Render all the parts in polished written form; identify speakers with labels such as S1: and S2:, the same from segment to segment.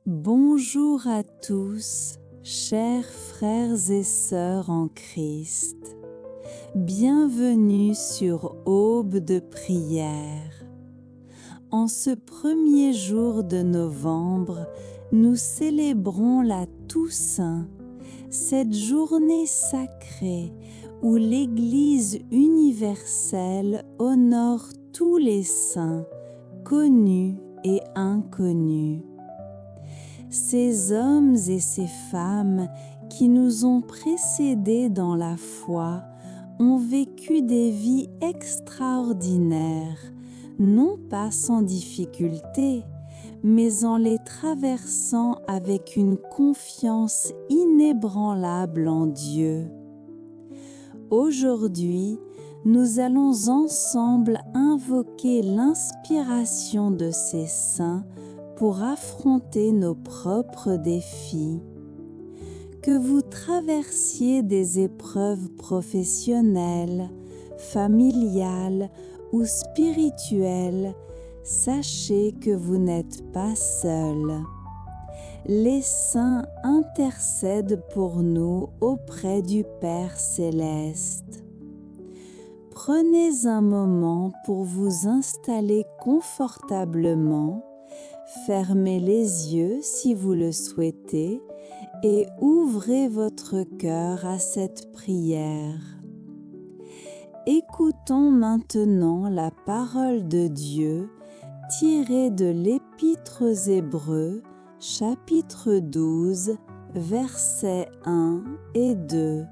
S1: Bonjour à tous, chers frères et sœurs en Christ. Bienvenue sur Aube de prière. En ce premier jour de novembre, nous célébrons la Toussaint, cette journée sacrée où l'Église universelle honore tous les saints, connus et inconnus. Ces hommes et ces femmes qui nous ont précédés dans la foi ont vécu des vies extraordinaires, non pas sans difficulté, mais en les traversant avec une confiance inébranlable en Dieu. Aujourd'hui, nous allons ensemble invoquer l'inspiration de ces saints pour affronter nos propres défis. Que vous traversiez des épreuves professionnelles, familiales ou spirituelles, sachez que vous n'êtes pas seul. Les saints intercèdent pour nous auprès du Père céleste. Prenez un moment pour vous installer confortablement. Fermez les yeux si vous le souhaitez et ouvrez votre cœur à cette prière. Écoutons maintenant la parole de Dieu tirée de l'Épître aux Hébreux, chapitre 12, versets 1 et 2.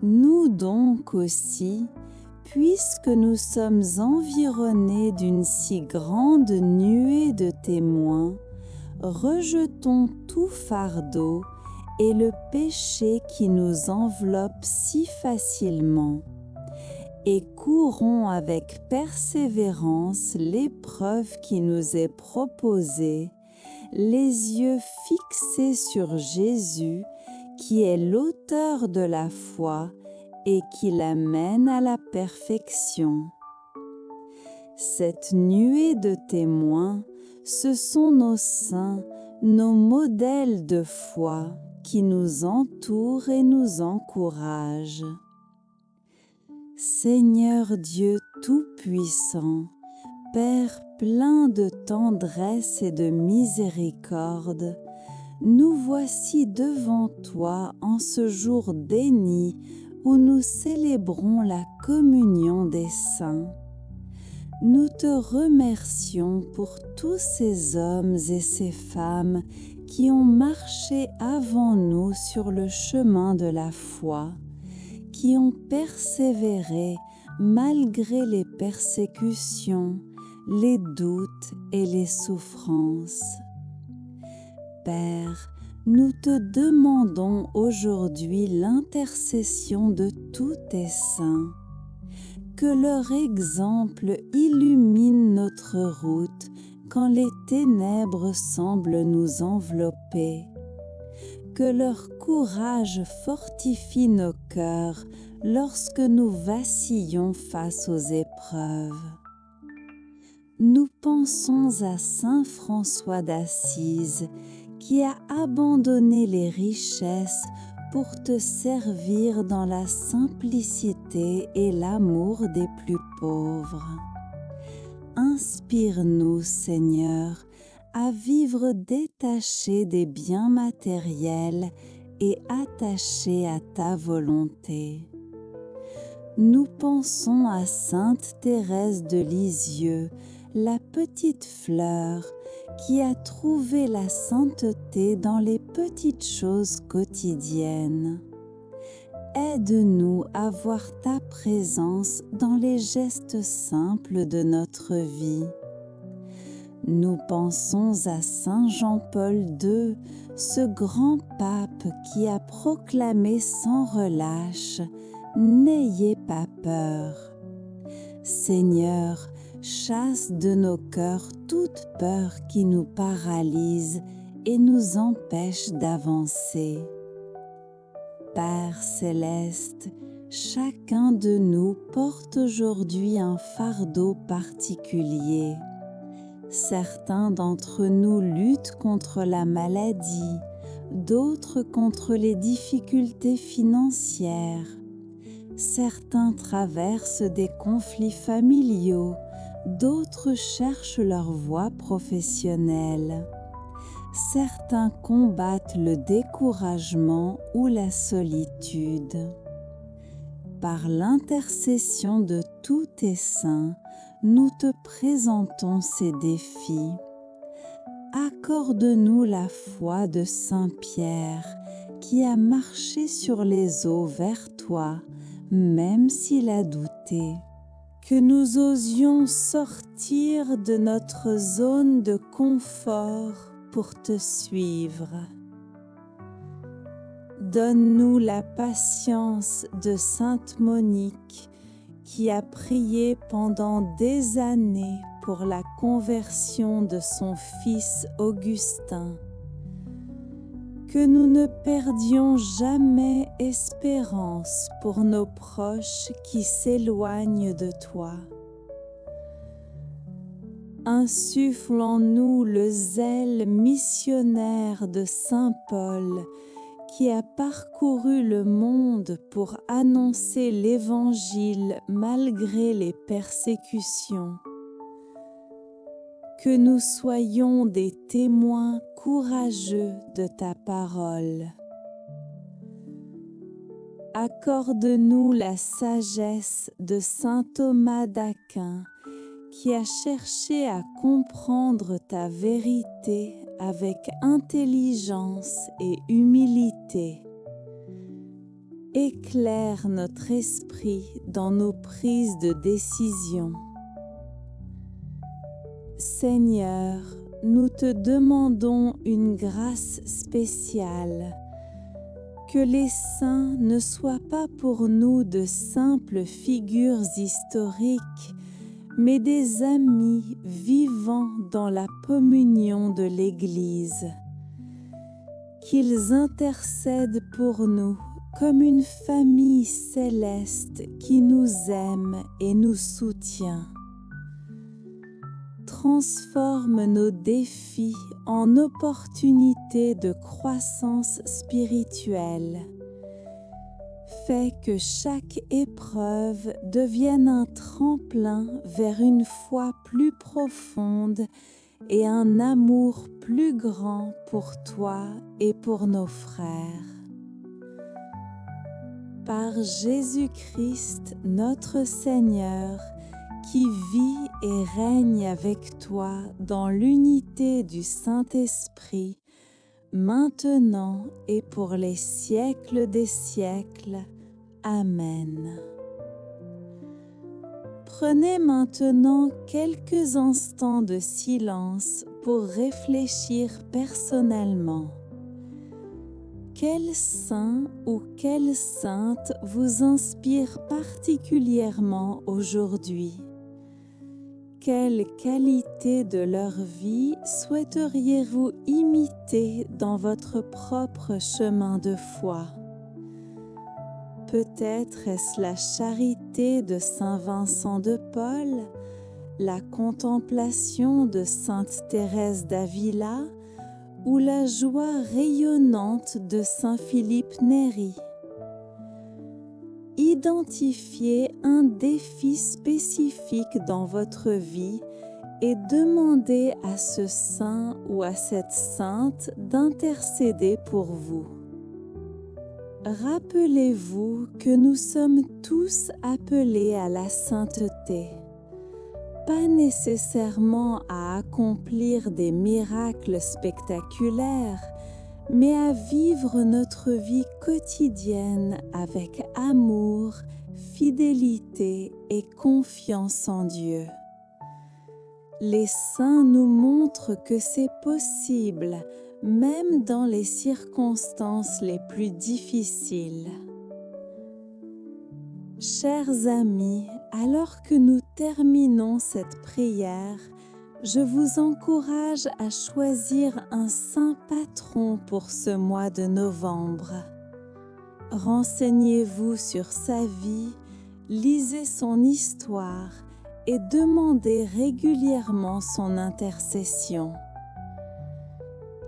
S1: Nous donc aussi, puisque nous sommes environnés d'une si grande nuée de témoins, rejetons tout fardeau et le péché qui nous enveloppe si facilement, et courons avec persévérance l'épreuve qui nous est proposée, les yeux fixés sur Jésus, qui est l'auteur de la foi et qui l'amène à la perfection. Cette nuée de témoins, ce sont nos saints, nos modèles de foi qui nous entourent et nous encouragent. Seigneur Dieu Tout-Puissant, Père plein de tendresse et de miséricorde, nous voici devant toi en ce jour béni où nous célébrons la communion des saints. Nous te remercions pour tous ces hommes et ces femmes qui ont marché avant nous sur le chemin de la foi, qui ont persévéré malgré les persécutions, les doutes et les souffrances. Père, nous te demandons aujourd'hui l'intercession de tous tes saints. Que leur exemple illumine notre route quand les ténèbres semblent nous envelopper. Que leur courage fortifie nos cœurs lorsque nous vacillons face aux épreuves. Nous pensons à saint François d'Assise, qui a abandonné les richesses pour te servir dans la simplicité et l'amour des plus pauvres. Inspire-nous, Seigneur, à vivre détachés des biens matériels et attachés à ta volonté. Nous pensons à sainte Thérèse de Lisieux, la petite fleur qui a trouvé la sainteté dans les petites choses quotidiennes. Aide-nous à voir ta présence dans les gestes simples de notre vie. Nous pensons à saint Jean-Paul II, ce grand pape qui a proclamé sans relâche « N'ayez pas peur ». Seigneur, chasse de nos cœurs toute peur qui nous paralyse et nous empêche d'avancer. Père céleste, chacun de nous porte aujourd'hui un fardeau particulier. Certains d'entre nous luttent contre la maladie, d'autres contre les difficultés financières. Certains traversent des conflits familiaux, d'autres cherchent leur voie professionnelle. Certains combattent le découragement ou la solitude. Par l'intercession de tous tes saints, nous te présentons ces défis. Accorde-nous la foi de Saint Pierre, qui a marché sur les eaux vers toi, même s'il a douté. Que nous osions sortir de notre zone de confort pour te suivre. Donne-nous la patience de Sainte Monique, qui a prié pendant des années pour la conversion de son fils Augustin. Que nous ne perdions jamais espérance pour nos proches qui s'éloignent de toi. Insuffle en nous le zèle missionnaire de Saint Paul, qui a parcouru le monde pour annoncer l'Évangile malgré les persécutions. Que nous soyons des témoins courageux de ta parole. Accorde-nous la sagesse de saint Thomas d'Aquin, qui a cherché à comprendre ta vérité avec intelligence et humilité. Éclaire notre esprit dans nos prises de décision. Seigneur, nous te demandons une grâce spéciale, que les saints ne soient pas pour nous de simples figures historiques, mais des amis vivant dans la communion de l'Église. Qu'ils intercèdent pour nous comme une famille céleste qui nous aime et nous soutient. Transforme nos défis en opportunités de croissance spirituelle. Fais que chaque épreuve devienne un tremplin vers une foi plus profonde et un amour plus grand pour toi et pour nos frères. Par Jésus-Christ, notre Seigneur, qui vit et règne avec toi dans l'unité du Saint-Esprit, maintenant et pour les siècles des siècles. Amen. Prenez maintenant quelques instants de silence pour réfléchir personnellement. Quel saint ou quelle sainte vous inspire particulièrement aujourd'hui? Quelle qualité de leur vie souhaiteriez-vous imiter dans votre propre chemin de foi? Peut-être est-ce la charité de Saint Vincent de Paul, la contemplation de Sainte Thérèse d'Avila ou la joie rayonnante de Saint Philippe Néri. Identifiez un défi spécifique dans votre vie et demandez à ce saint ou à cette sainte d'intercéder pour vous. Rappelez-vous que nous sommes tous appelés à la sainteté, pas nécessairement à accomplir des miracles spectaculaires, mais à vivre notre vie quotidienne avec amour, fidélité et confiance en Dieu. Les saints nous montrent que c'est possible, même dans les circonstances les plus difficiles. Chers amis, alors que nous terminons cette prière, je vous encourage à choisir un saint patron pour ce mois de novembre. Renseignez-vous sur sa vie, lisez son histoire et demandez régulièrement son intercession.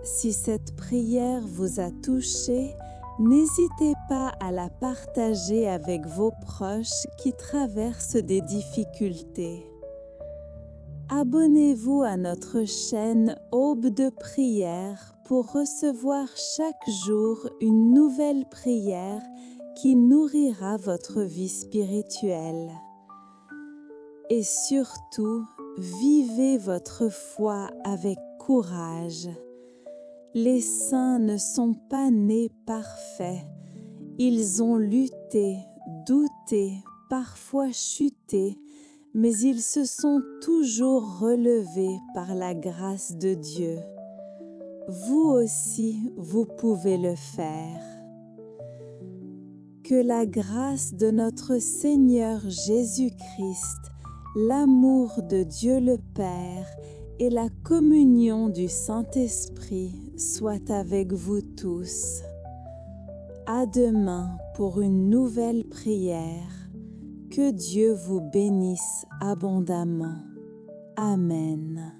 S1: Si cette prière vous a touché, n'hésitez pas à la partager avec vos proches qui traversent des difficultés. Abonnez-vous à notre chaîne Aube de prière pour recevoir chaque jour une nouvelle prière qui nourrira votre vie spirituelle. Et surtout, vivez votre foi avec courage. Les saints ne sont pas nés parfaits. Ils ont lutté, douté, parfois chuté, mais ils se sont toujours relevés par la grâce de Dieu. Vous aussi, vous pouvez le faire. Que la grâce de notre Seigneur Jésus-Christ, l'amour de Dieu le Père et la communion du Saint-Esprit soient avec vous tous. À demain pour une nouvelle prière. Que Dieu vous bénisse abondamment. Amen.